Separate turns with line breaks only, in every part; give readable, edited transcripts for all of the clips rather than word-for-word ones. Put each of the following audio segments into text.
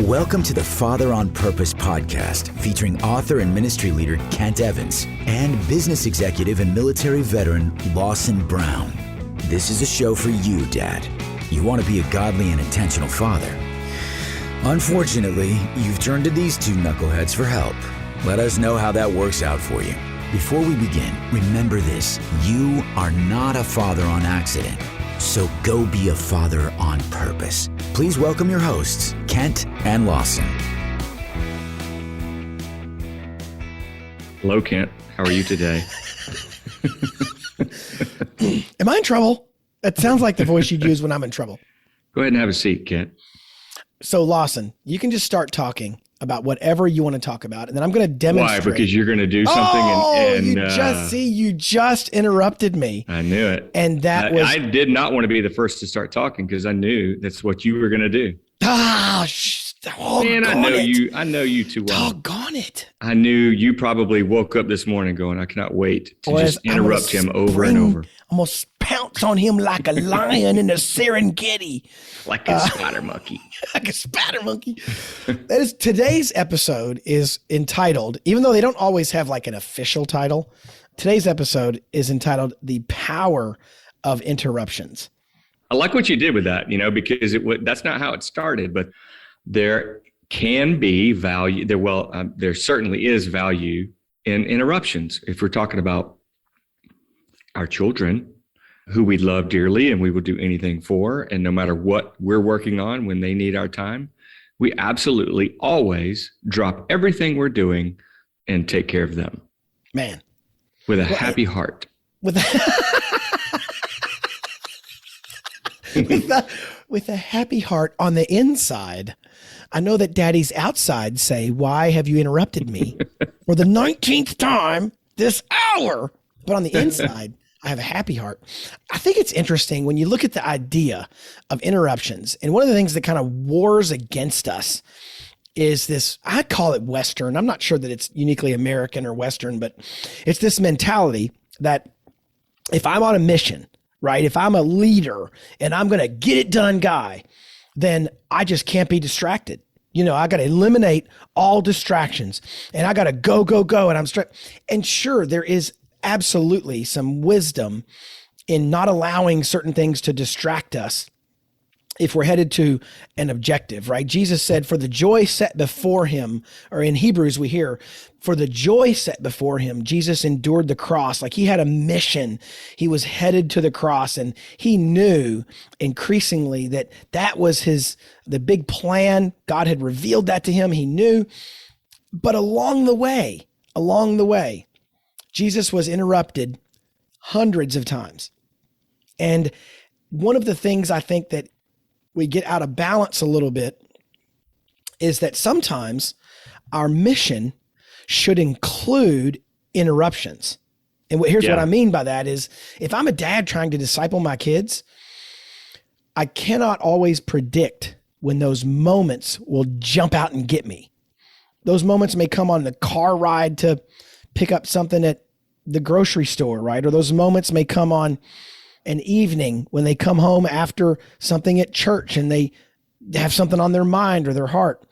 Welcome to the Father on Purpose podcast, featuring author and ministry leader Kent Evans and business executive and military veteran Lawson Brown. This is a show for you, Dad. You want to be a godly and intentional father. Unfortunately, you've turned to these two knuckleheads for help. Let us know how that works out for you. Before we begin, remember this: you are not a father on accident. So go be a father on purpose. Please welcome your hosts, Kent and Lawson.
Hello, Kent. How are you today?
Am I in trouble? That sounds like the voice you'd use when I'm in trouble.
Go ahead and have a seat, Kent.
So, Lawson, you can just start talking about whatever you want to talk about, and then I'm going to demonstrate.
Why? Because you're going to do something.
You just interrupted me.
I knew it.
And
I did not want to be the first to start talking because I knew that's what you were going to do. Man, I know you too well.
Doggone it.
I knew you probably woke up this morning going, I cannot wait to just interrupt him over and over.
I'm going to pounce on him like a lion in the Serengeti.
Like a spider monkey.
Like a spider monkey. Today's episode is entitled, even though they don't always have like an official title, today's episode is entitled The Power of Interruptions.
I like what you did with that, because that's not how it started, but there can be value there. There certainly is value in interruptions. If we're talking about our children, who we love dearly and we will do anything for, and no matter what we're working on, when they need our time, we absolutely always drop everything we're doing and take care of them.
Man.
With a happy heart.
With a happy heart on the inside. I know that daddy's outside say, why have you interrupted me for the 19th time this hour? But on the inside, I have a happy heart. I think it's interesting when you look at the idea of interruptions. And one of the things that kind of wars against us is this, I call it Western. I'm not sure that it's uniquely American or Western, but it's this mentality that if I'm on a mission, right? If I'm a leader and I'm going to get it done guy, then I just can't be distracted. I got to eliminate all distractions and I got to go. And I'm straight. And sure, there is absolutely some wisdom in not allowing certain things to distract us if we're headed to an objective, right? Jesus said, for the joy set before him, or in Hebrews we hear, for the joy set before him, Jesus endured the cross. Like he had a mission. He was headed to the cross, and he knew increasingly that was the big plan. God had revealed that to him. He knew. But along the way, Jesus was interrupted hundreds of times. And one of the things I think that we get out of balance a little bit is that sometimes our mission should include interruptions. And here's what I mean by that is, if I'm a dad trying to disciple my kids, I cannot always predict when those moments will jump out and get me. Those moments may come on the car ride to pick up something at the grocery store, right? Or those moments may come on an evening when they come home after something at church and they have something on their mind or their heart.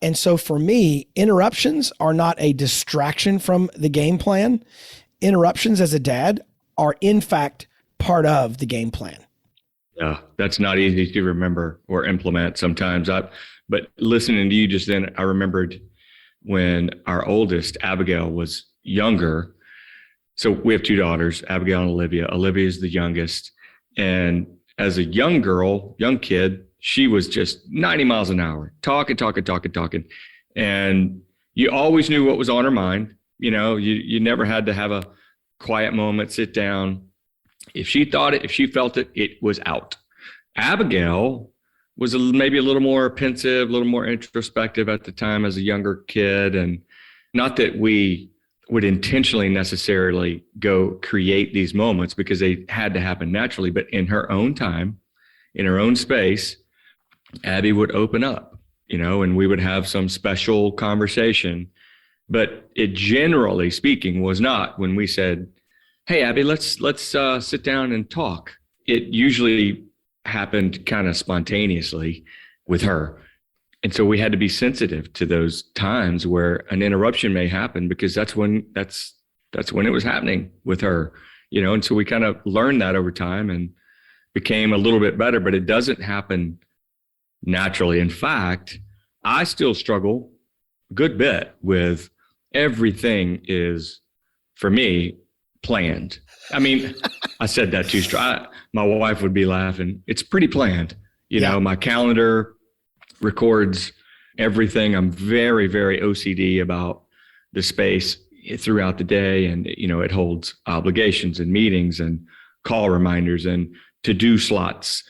And so for me, interruptions are not a distraction from the game plan. Interruptions as a dad are in fact part of the game plan.
Yeah, that's not easy to remember or implement sometimes. But listening to you just then, I remembered when our oldest, Abigail, was younger. So we have two daughters, Abigail and Olivia. Olivia is the youngest. And as a young kid, she was just 90 miles an hour, talking. And you always knew what was on her mind. You never had to have a quiet moment, sit down. If she thought it, if she felt it, it was out. Abigail was maybe a little more pensive, a little more introspective at the time as a younger kid. And not that we would intentionally necessarily go create these moments because they had to happen naturally, but in her own time, in her own space, Abby would open up, and we would have some special conversation. But it, generally speaking, was not when we said, hey, Abby, let's sit down and talk. It usually happened kind of spontaneously with her. And so we had to be sensitive to those times where an interruption may happen, because that's when it was happening with her, and so we kind of learned that over time and became a little bit better, but it doesn't happen naturally. In fact, I still struggle a good bit with everything is, for me, planned. I mean, I said that too strong. My wife would be laughing. It's pretty planned. My calendar records everything. I'm very, very OCD about the space throughout the day. And, it holds obligations and meetings and call reminders and to-do slots.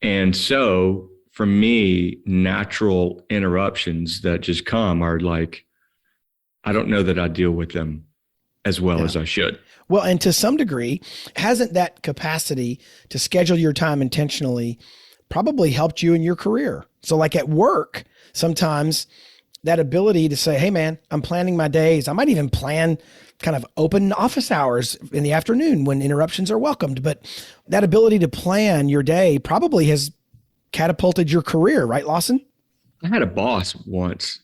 And so for me, natural interruptions that just come are like, I don't know that I deal with them as well as I should.
Well, and to some degree, hasn't that capacity to schedule your time intentionally probably helped you in your career? So like at work, sometimes that ability to say, hey man, I'm planning my days. I might even plan kind of open office hours in the afternoon when interruptions are welcomed. But that ability to plan your day probably has catapulted your career, right, Lawson?
I had a boss once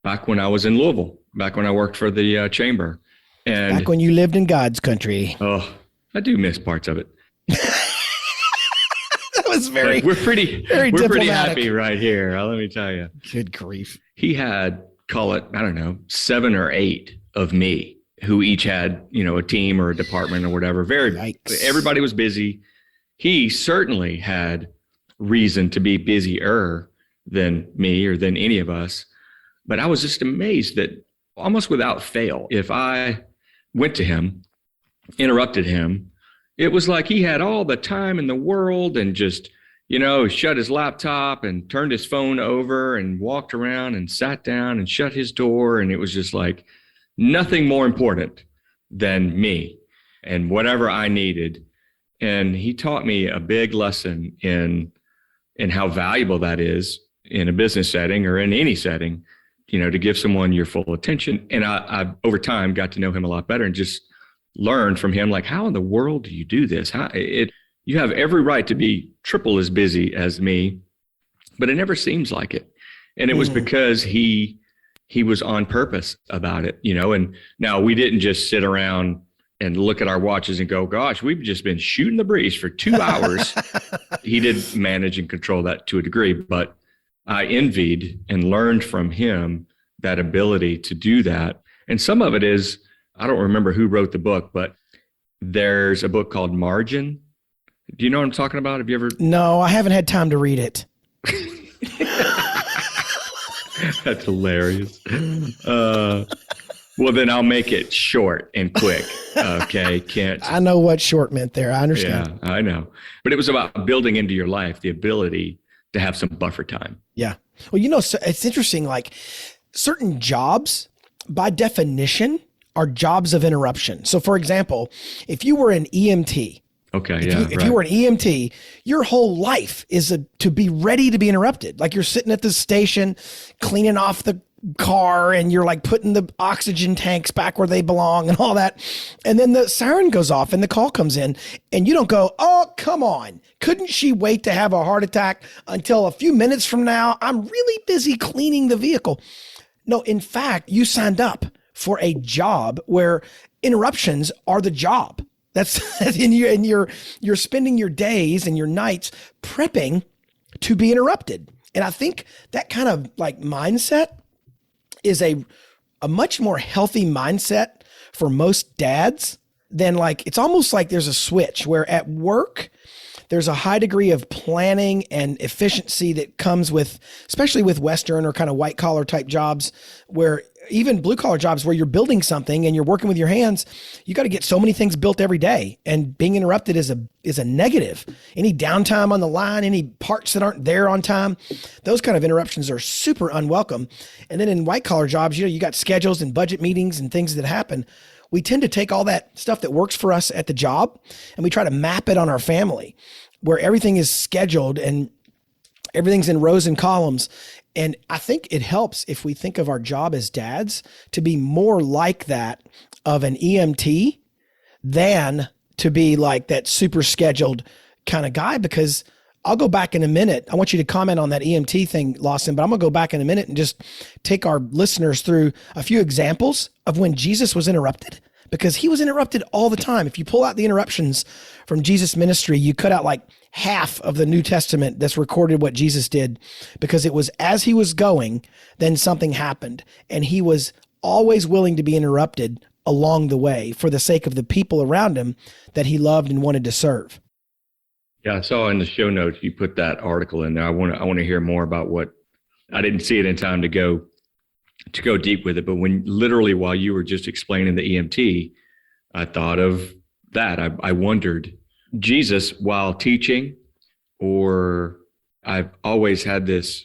back when I was in Louisville, back when I worked for the chamber. And
back when you lived in God's country.
Oh, I do miss parts of it.
That was very,
we're pretty happy right here. Let me tell you.
Good grief.
He had, call it, I don't know, 7 or 8 of me who each had, a team or a department or whatever. Everybody was busy. He certainly had reason to be busier than me or than any of us. But I was just amazed that almost without fail, if I went to him, interrupted him, it was like he had all the time in the world and just, shut his laptop and turned his phone over and walked around and sat down and shut his door. And it was just like nothing more important than me and whatever I needed. And he taught me a big lesson in how valuable that is in a business setting or in any setting, to give someone your full attention. And I over time got to know him a lot better and just learned from him, like, how in the world do you do this? You have every right to be triple as busy as me, but it never seems like it. And it was because he was on purpose about it, and now we didn't just sit around and look at our watches and go, gosh, we've just been shooting the breeze for 2 hours. He did manage and control that to a degree, but I envied and learned from him that ability to do that. And some of it is, I don't remember who wrote the book, but there's a book called Margin. Do you know what I'm talking about? Have you ever?
No, I haven't had time to read it.
That's hilarious. Well, then I'll make it short and quick. Okay, Kent.
I know what short meant there. I understand.
Yeah, I know. But it was about building into your life the ability to have some buffer time.
Yeah. Well, so it's interesting, like certain jobs by definition are jobs of interruption. So for example, if you were an EMT, if you were an EMT, your whole life is to be ready to be interrupted. Like you're sitting at the station, cleaning off the car and you're like putting the oxygen tanks back where they belong and all that. And then the siren goes off and the call comes in and you don't go, oh, come on. Couldn't she wait to have a heart attack until a few minutes from now? I'm really busy cleaning the vehicle. No, in fact, you signed up for a job where interruptions are the job. That's and you're spending your days and your nights prepping to be interrupted. And I think that kind of like mindset is a much more healthy mindset for most dads than like, it's almost like there's a switch where at work, there's a high degree of planning and efficiency that comes with, especially with Western or kind of white collar type jobs, where even blue collar jobs where you're building something and you're working with your hands, you got to get so many things built every day. And being interrupted is a negative. Any downtime on the line, any parts that aren't there on time, those kind of interruptions are super unwelcome. And then in white collar jobs, you got schedules and budget meetings and things that happen. We tend to take all that stuff that works for us at the job and we try to map it on our family where everything is scheduled and everything's in rows and columns. And I think it helps if we think of our job as dads to be more like that of an EMT than to be like that super scheduled kind of guy, because I'll go back in a minute. I want you to comment on that EMT thing, Lawson, but I'm going to go back in a minute and just take our listeners through a few examples of when Jesus was interrupted, because he was interrupted all the time. If you pull out the interruptions from Jesus' ministry, you cut out like half of the New Testament that's recorded what Jesus did, because it was as he was going, then something happened. And he was always willing to be interrupted along the way for the sake of the people around him that he loved and wanted to serve.
Yeah, I saw in the show notes you put that article in there. I want to hear more about what I didn't see it in time to go deep with it. But while you were just explaining the EMT, I thought of that. I wondered, Jesus, while teaching, or I've always had this,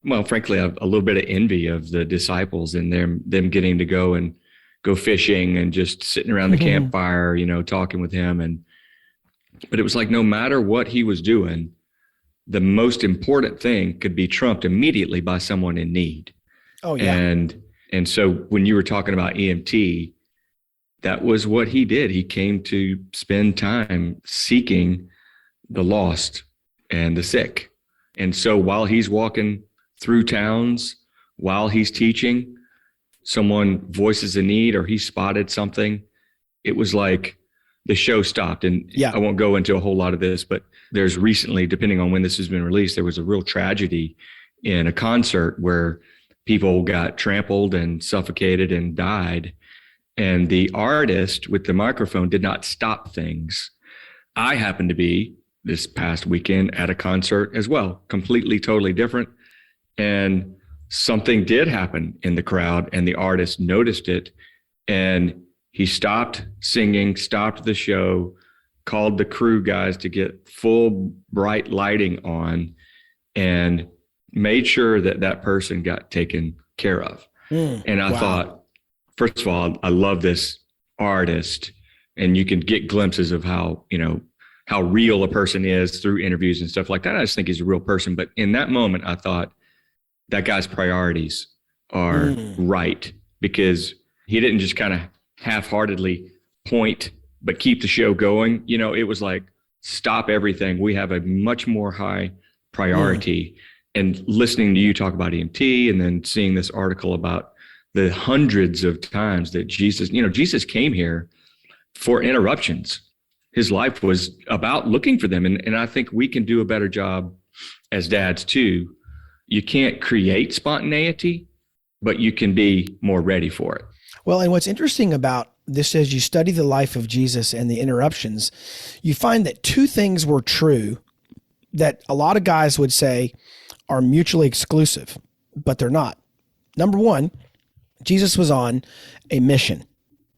well, frankly, a little bit of envy of the disciples and them getting to go fishing and just sitting around the campfire, talking with him. But it was like, no matter what he was doing, the most important thing could be trumped immediately by someone in need.
Oh, yeah.
And so when you were talking about EMT, that was what he did. He came to spend time seeking the lost and the sick. And so while he's walking through towns, while he's teaching, someone voices a need or he spotted something, it was like the show stopped. And I won't go into a whole lot of this, but there's recently, depending on when this has been released, there was a real tragedy in a concert where people got trampled and suffocated and died. And the artist with the microphone did not stop things. I happened to be this past weekend at a concert as well, completely, totally different. And something did happen in the crowd and the artist noticed it. And he stopped singing, stopped the show, called the crew guys to get full bright lighting on, and made sure that person got taken care of. And I thought, first of all, I love this artist, and you can get glimpses of how real a person is through interviews and stuff like that. I just think he's a real person. But in that moment, I thought that guy's priorities are right, because he didn't just kind of half-heartedly point, but keep the show going. It was like, stop everything. We have a much more high priority. And listening to you talk about EMT and then seeing this article about the hundreds of times that Jesus came here for interruptions. His life was about looking for them. And I think we can do a better job as dads too. You can't create spontaneity, but you can be more ready for it.
Well, and what's interesting about this, as you study the life of Jesus and the interruptions, you find that two things were true that a lot of guys would say are mutually exclusive, but they're not. Number one, Jesus was on a mission.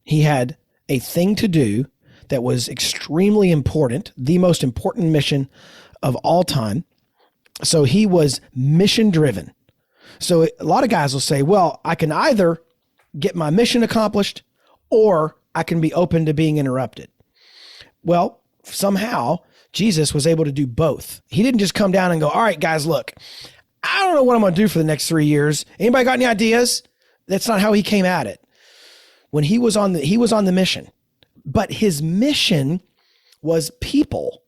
He had a thing to do that was extremely important, the most important mission of all time. So he was mission driven. So a lot of guys will say, well, I can either get my mission accomplished or I can be open to being interrupted. Well, somehow Jesus was able to do both. He didn't just come down and go, all right, guys, look, I don't know what I'm going to do for the next 3 years. Anybody got any ideas? That's not how he came at it. When he was on the mission, but his mission was people.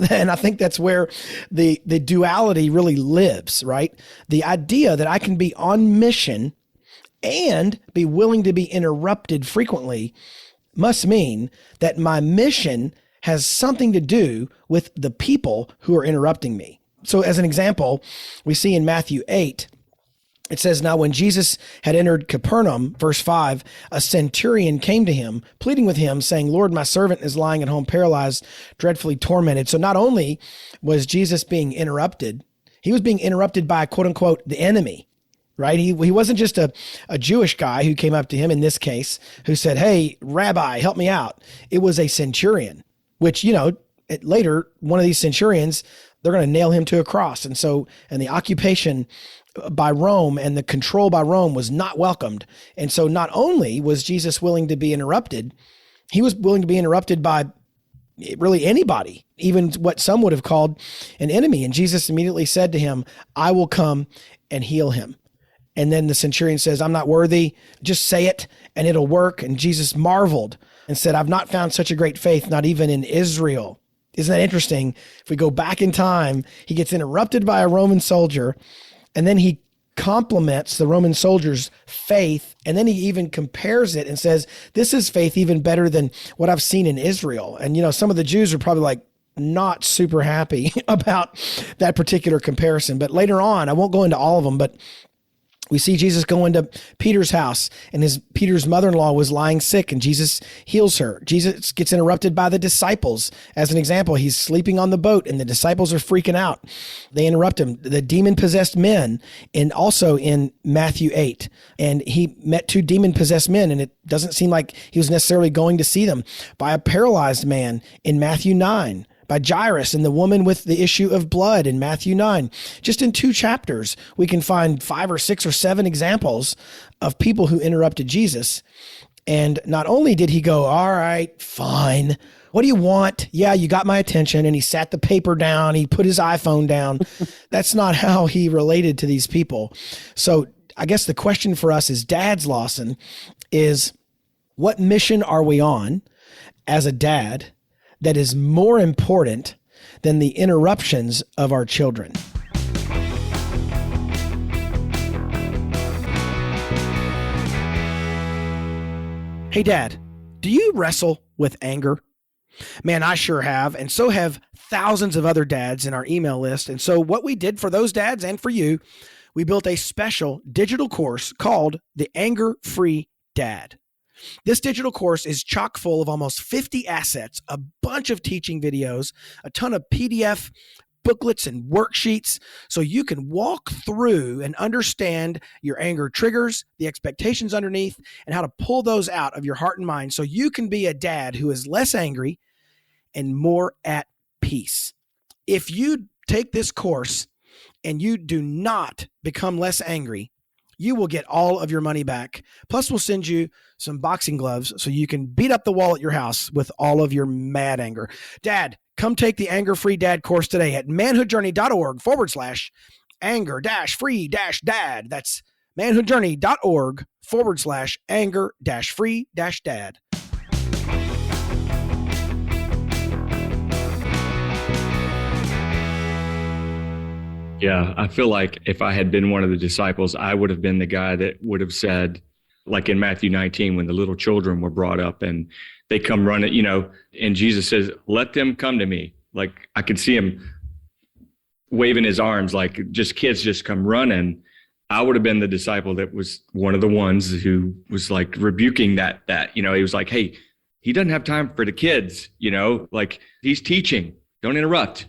And I think that's where the duality really lives, right? The idea that I can be on mission and be willing to be interrupted frequently must mean that my mission has something to do with the people who are interrupting me. So as an example, we see in Matthew 8, it says, now when Jesus had entered Capernaum, verse 5, a centurion came to him, pleading with him, saying, Lord, my servant is lying at home, paralyzed, dreadfully tormented. So not only was Jesus being interrupted, he was being interrupted by, quote unquote, the enemy, right? He wasn't just a Jewish guy who came up to him in this case, who said, hey, Rabbi, help me out. It was a centurion, which, later, one of these centurions, they're going to nail him to a cross. And the occupation by Rome and the control by Rome was not welcomed. And so not only was Jesus willing to be interrupted, he was willing to be interrupted by really anybody, even what some would have called an enemy. And Jesus immediately said to him, I will come and heal him. And then the centurion says, I'm not worthy, just say it and it'll work. And Jesus marveled and said, I've not found such a great faith, not even in Israel. Isn't that interesting? If we go back in time, he gets interrupted by a Roman soldier, and then he compliments the Roman soldier's faith, and then he even compares it and says, this is faith even better than what I've seen in Israel. And, some of the Jews are probably like not super happy about that particular comparison. But later on, I won't go into all of them, but we see Jesus go into Peter's house, and Peter's mother-in-law was lying sick, and Jesus heals her. Jesus gets interrupted by the disciples. As an example, he's sleeping on the boat, and the disciples are freaking out. They interrupt him. The demon-possessed men, and also in Matthew 8, and he met 2 demon-possessed men, and it doesn't seem like he was necessarily going to see them. By a paralyzed man in Matthew 9. By Jairus and the woman with the issue of blood in Matthew 9. Just in 2 chapters, we can find 5 or 6 or 7 examples of people who interrupted Jesus. And not only did he go, all right, fine. What do you want? Yeah, you got my attention. And he sat the paper down. He put his iPhone down. That's not how he related to these people. So I guess the question for us as dads, Lawson, is what mission are we on as a dad that is more important than the interruptions of our children? Hey, Dad, do you wrestle with anger? Man, I sure have, and so have thousands of other dads in our email list. And so what we did for those dads and for you, we built a special digital course called The Anger-Free Dad. This digital course is chock full of almost 50 assets, a bunch of teaching videos, a ton of PDF booklets and worksheets, so you can walk through and understand your anger triggers, the expectations underneath, and how to pull those out of your heart and mind so you can be a dad who is less angry and more at peace. If you take this course and you do not become less angry, you will get all of your money back. Plus, we'll send you some boxing gloves so you can beat up the wall at your house with all of your mad anger. Dad, come take the Anger-Free Dad course today at manhoodjourney.org/anger-free-dad. That's manhoodjourney.org/anger-free-dad.
Yeah, I feel like if I had been one of the disciples, I would have been the guy that would have said, like in Matthew 19, when the little children were brought up and they come running, and Jesus says, let them come to me. Like I could see him waving his arms, like just kids just come running. I would have been the disciple that was one of the ones who was like rebuking that, he was like, hey, he doesn't have time for the kids, like he's teaching, don't interrupt.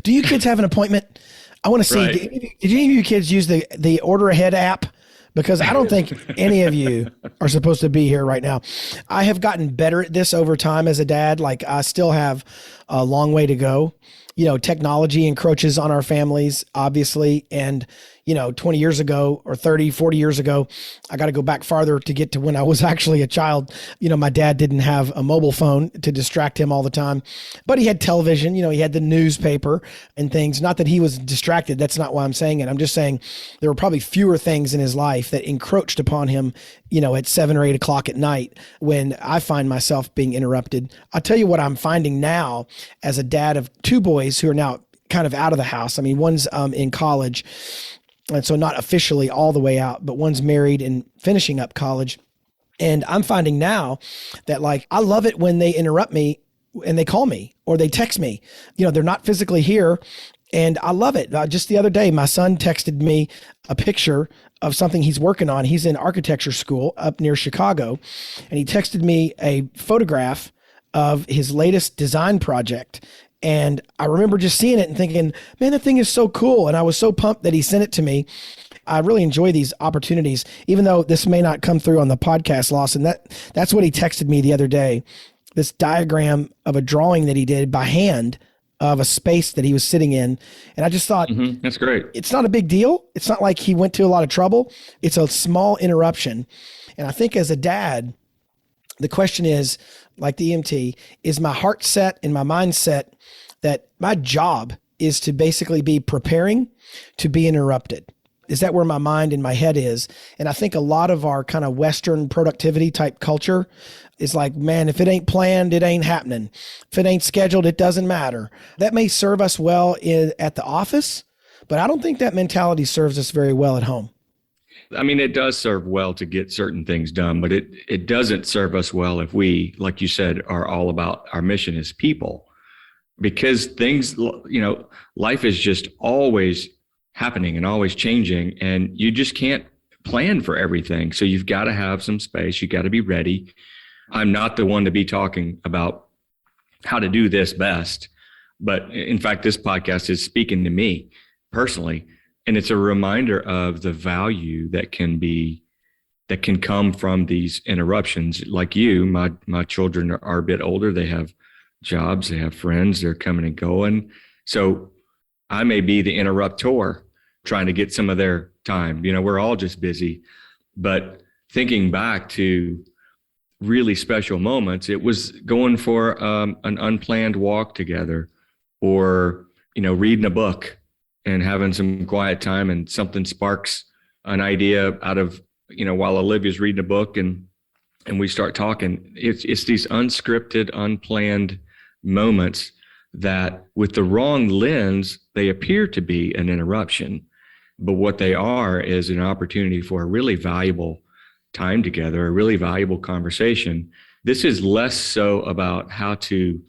Do you kids have an appointment? I want to see,
right.
Did any of you kids use the Order Ahead app? Because I don't think any of you are supposed to be here right now. I have gotten better at this over time as a dad. Like I still have a long way to go. Technology encroaches on our families, obviously. And, 20 years ago or 30, 40 years ago, I got to go back farther to get to when I was actually a child. My dad didn't have a mobile phone to distract him all the time, but he had television, he had the newspaper and things. Not that he was distracted. That's not why I'm saying it. I'm just saying there were probably fewer things in his life that encroached upon him, at 7 or 8 o'clock at night when I find myself being interrupted. I'll tell you what I'm finding now as a dad of 2 boys who are now kind of out of the house. I mean, one's in college, and so not officially all the way out, but one's married and finishing up college. And I'm finding now that I love it when they interrupt me and they call me or they text me. They're not physically here. And I love it. Just the other day, my son texted me a picture of something he's working on. He's in architecture school up near Chicago. And he texted me a photograph of his latest design project. And I remember just seeing it and thinking, man, that thing is so cool. And I was so pumped that he sent it to me. I really enjoy these opportunities, even though this may not come through on the podcast, Lawson. That's what he texted me the other day, this diagram of a drawing that he did by hand of a space that he was sitting in. And I just thought,
that's great.
It's not a big deal. It's not like he went to a lot of trouble. It's a small interruption. And I think as a dad, the question is, like the EMT, is my heart set and my mind set that my job is to basically be preparing to be interrupted? Is that where my mind and my head is? And I think a lot of our kind of Western productivity type culture It's like, man, if it ain't planned, it ain't happening. If it ain't scheduled, it doesn't matter. That may serve us well at the office, but I don't think that mentality serves us very well at home.
I mean, it does serve well to get certain things done, but it doesn't serve us well if we, like you said, are all about our mission as people, because things, life is just always happening and always changing, and you just can't plan for everything. So you've got to have some space. You got to be ready. I'm not the one to be talking about how to do this best, but in fact, this podcast is speaking to me personally. And it's a reminder of the value that can come from these interruptions. Like you, my children are a bit older. They have jobs, they have friends, they're coming and going. So I may be the interruptor trying to get some of their time. We're all just busy. But thinking back to really special moments, it was going for an unplanned walk together, or, reading a book and having some quiet time, and something sparks an idea out of, while Olivia's reading a book and we start talking. It's these unscripted, unplanned moments that, with the wrong lens, they appear to be an interruption, but what they are is an opportunity for a really valuable time together, a really valuable conversation. This is less so about how to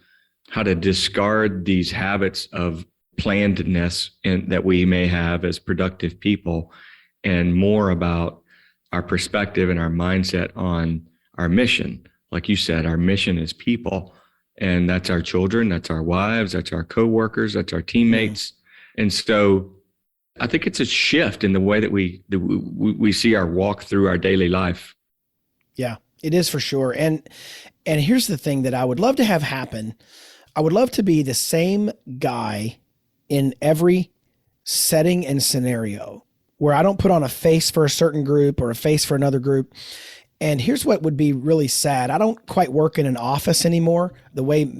discard these habits of plannedness that we may have as productive people, and more about our perspective and our mindset on our mission. Like you said, our mission is people, and that's our children, that's our wives, that's our coworkers, that's our teammates. And so I think it's a shift in the way that we see our walk through our daily life.
Yeah, it is for sure. And here's the thing that I would love to have happen. I would love to be the same guy in every setting and scenario, where I don't put on a face for a certain group or a face for another group. And here's what would be really sad. I don't quite work in an office anymore. The way,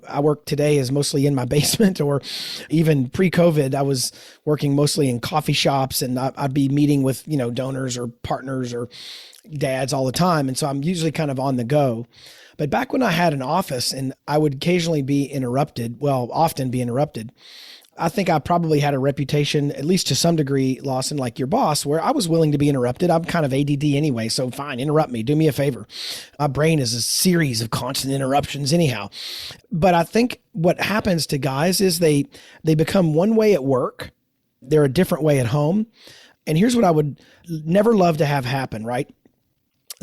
I work today is mostly in my basement, or even pre-COVID, I was working mostly in coffee shops, and I'd be meeting with, donors or partners or dads all the time. And so I'm usually kind of on the go. But back when I had an office and I would occasionally be interrupted, often be interrupted, I think I probably had a reputation, at least to some degree, Lawson, like your boss, where I was willing to be interrupted. I'm kind of ADD anyway, so fine, interrupt me, do me a favor. My brain is a series of constant interruptions anyhow. But I think what happens to guys is they become one way at work. They're a different way at home. And here's what I would never love to have happen, right?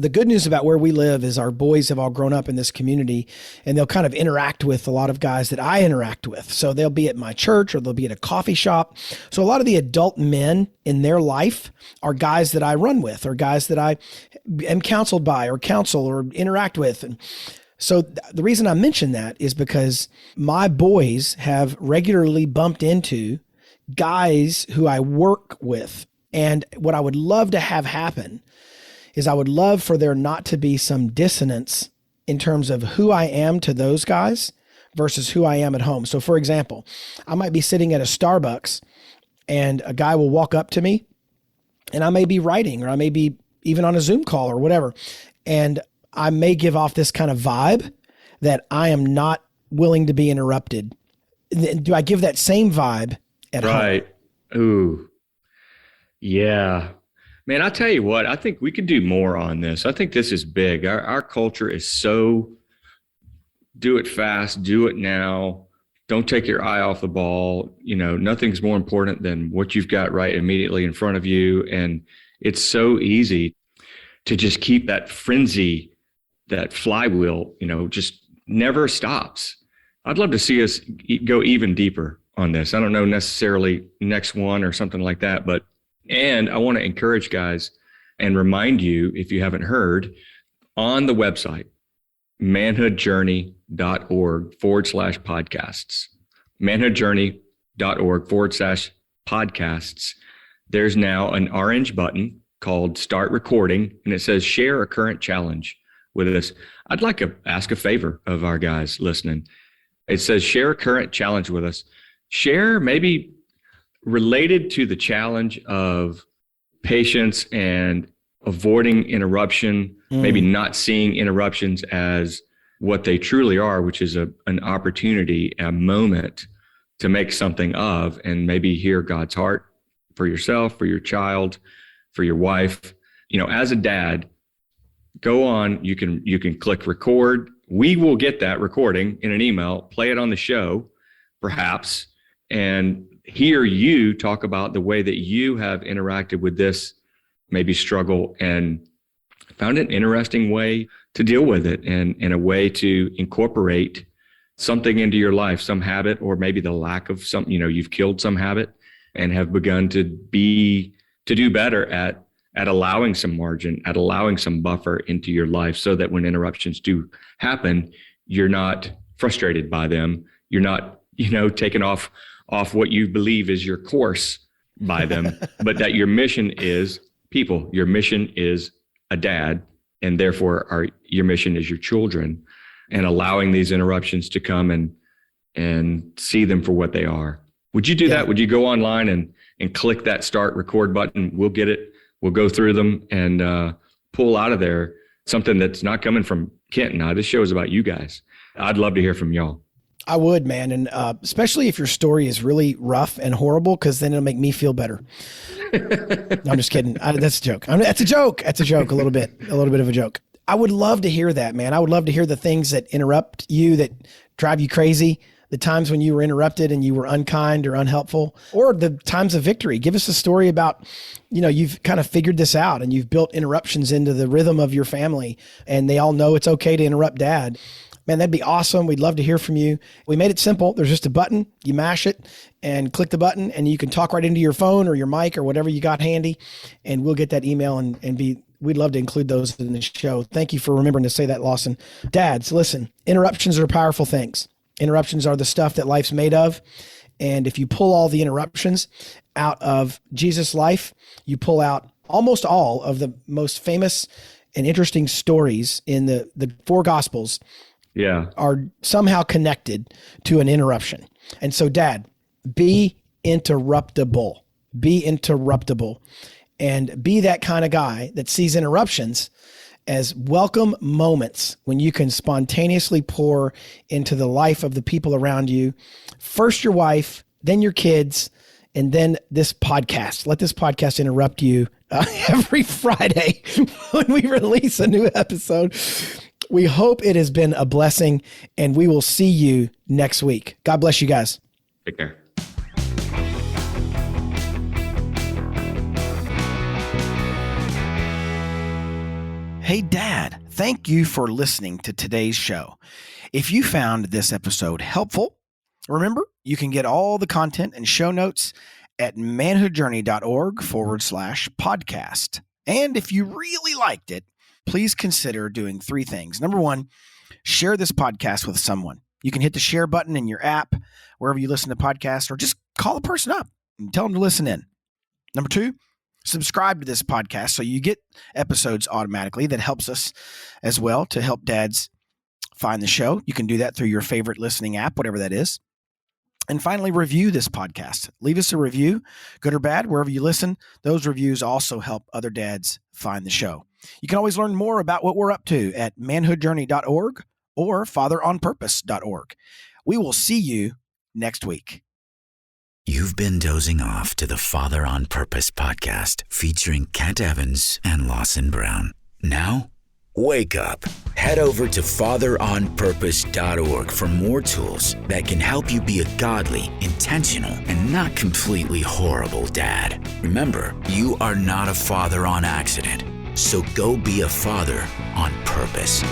The good news about where we live is our boys have all grown up in this community, and they'll kind of interact with a lot of guys that I interact with. So they'll be at my church, or they'll be at a coffee shop. So a lot of the adult men in their life are guys that I run with, or guys that I am counseled by, or counsel, or interact with. And so the reason I mention that is because my boys have regularly bumped into guys who I work with. And what I would love to have happen is I would love for there not to be some dissonance in terms of who I am to those guys versus who I am at home. So for example, I might be sitting at a Starbucks and a guy will walk up to me, and I may be writing, or I may be even on a Zoom call or whatever. And I may give off this kind of vibe that I am not willing to be interrupted. Do I give that same vibe at home?
Right. Ooh. Yeah. Man, I'll tell you what, I think we could do more on this. I think this is big. Our culture is so do it fast, do it now. Don't take your eye off the ball. Nothing's more important than what you've got right immediately in front of you. And it's so easy to just keep that frenzy, that flywheel, just never stops. I'd love to see us go even deeper on this. I don't know necessarily next one or something like that, and I want to encourage guys and remind you, if you haven't heard, on the website, manhoodjourney.org/podcasts, manhoodjourney.org/podcasts, there's now an orange button called Start Recording, and it says share a current challenge with us. I'd like to ask a favor of our guys listening. It says share a current challenge with us. Share maybe related to the challenge of patience and avoiding interruption, maybe not seeing interruptions as what they truly are, which is an opportunity, a moment to make something of, and maybe hear God's heart for yourself, for your child, for your wife. As a dad, go on, you can click record. We will get that recording in an email, play it on the show, perhaps, and hear you talk about the way that you have interacted with this maybe struggle and found an interesting way to deal with it, and a way to incorporate something into your life, some habit, or maybe the lack of something. You've killed some habit and have begun to do better at allowing some margin, at allowing some buffer into your life, so that when interruptions do happen, you're not frustrated by them. You're not, taken off what you believe is your course by them, but that your mission is people. Your mission is a dad, and therefore your mission is your children, and allowing these interruptions to come and see them for what they are. Would you do that? Would you go online and click that start record button? We'll get it. We'll go through them and pull out of there something that's not coming from Kent and I. This show is about you guys. I'd love to hear from y'all.
I would, man. And especially if your story is really rough and horrible, because then it'll make me feel better. No, I'm just kidding. That's a joke. That's a joke. That's a joke. A little bit of a joke. I would love to hear that, man. I would love to hear the things that interrupt you, that drive you crazy, the times when you were interrupted and you were unkind or unhelpful, or the times of victory. Give us a story about, you've kind of figured this out and you've built interruptions into the rhythm of your family, and they all know it's okay to interrupt dad. Man, that'd be awesome. We'd love to hear from you. We made it simple. There's just a button. You mash it and click the button, and you can talk right into your phone or your mic or whatever you got handy, and we'll get that email we'd love to include those in the show. Thank you for remembering to say that, Lawson. Dads, listen, interruptions are powerful things. Interruptions are the stuff that life's made of. And if you pull all the interruptions out of Jesus' life, you pull out almost all of the most famous and interesting stories in the four Gospels. Are somehow connected to an interruption. And so, Dad, be interruptible. Be interruptible. And be that kind of guy that sees interruptions as welcome moments when you can spontaneously pour into the life of the people around you. First your wife, then your kids, and then this podcast. Let this podcast interrupt you every Friday when we release a new episode. We hope it has been a blessing, and we will see you next week. God bless you guys.
Take care.
Hey, Dad, thank you for listening to today's show. If you found this episode helpful, remember, you can get all the content and show notes at manhoodjourney.org/podcast. And if you really liked it, please consider doing three things. Number one, share this podcast with someone. You can hit the share button in your app, wherever you listen to podcasts, or just call a person up and tell them to listen in. Number two, subscribe to this podcast so you get episodes automatically. That helps us as well to help dads find the show. You can do that through your favorite listening app, whatever that is. And finally, review this podcast. Leave us a review, good or bad, wherever you listen. Those reviews also help other dads find the show. You can always learn more about what we're up to at manhoodjourney.org or fatheronpurpose.org. We will see you next week.
You've been dozing off to the Father on Purpose podcast featuring Kent Evans and Lawson Brown. Now, wake up. Head over to fatheronpurpose.org for more tools that can help you be a godly, intentional, and not completely horrible dad. Remember, you are not a father on accident. So go be a father on purpose.